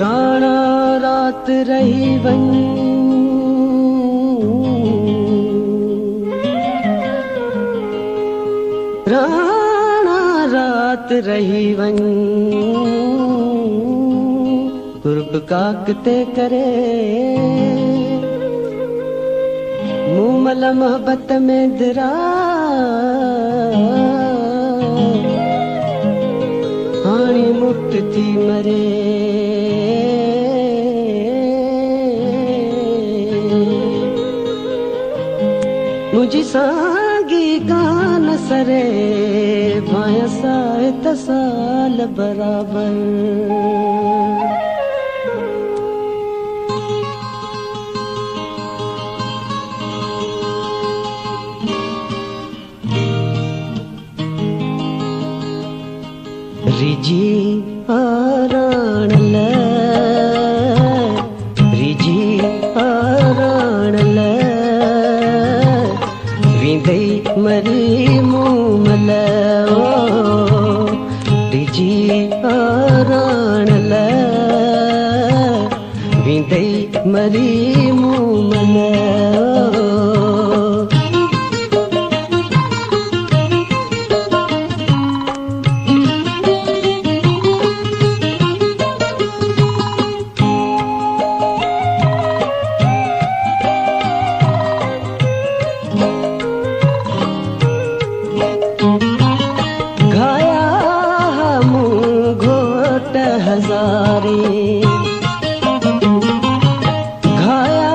राणा रात रही वन राणा रात रही वन कुर्ब काकते करे मुमल मोहब्बत में दरा हाणी मुक्त थी मरे मुझी सागी गान सरे भाया साए तसाल बराबर रिजी आराणल रिजी आराणल विंदई मरी मूमल रिजी आराणल विंदई मरी मूमल हजारे घाया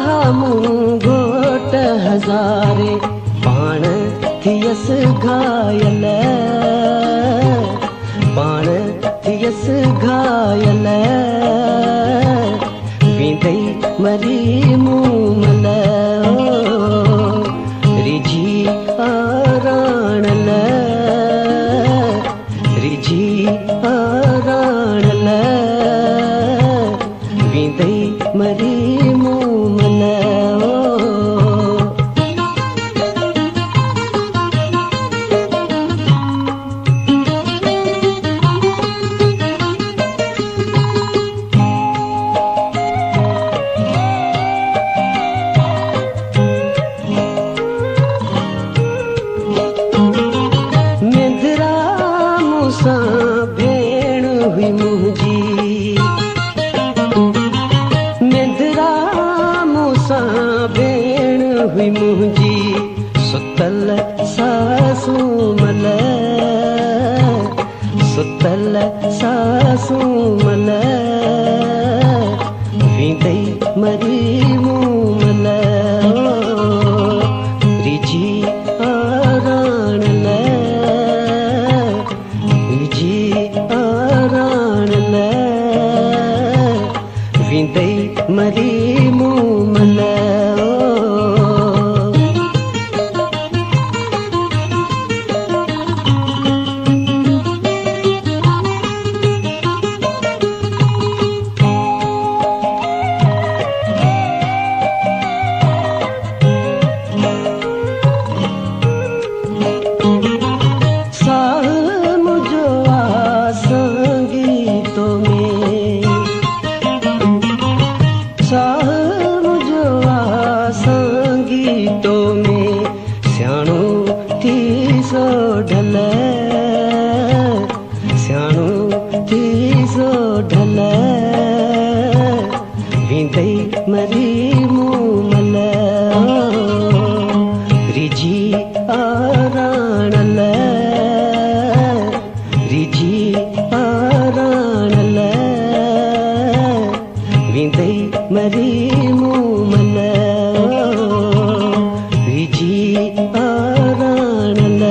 हम गोट हजारे पाण थियस घायल पाण थियस घायल विंदई मरी मूमल रिजी आराणल रिजी आराणल विंदई मरी मूमल मेंदरा मूसा भेण हुई मुंहिंजी मेंदरा मूसा भेण हुई मुंहिंजी सुतल सासू मल सुतल सासू मल विंदई मरी मूमल रिजी आराणल रिजी आराणल विंदई मरी मूमल संगीतों में स्याणो थी सो ढल स्याणो थी सो ढल विंदई मरी मूमल रिजी आराणल रिजी आराणल विंदई मरी मूमल रिजी आराणल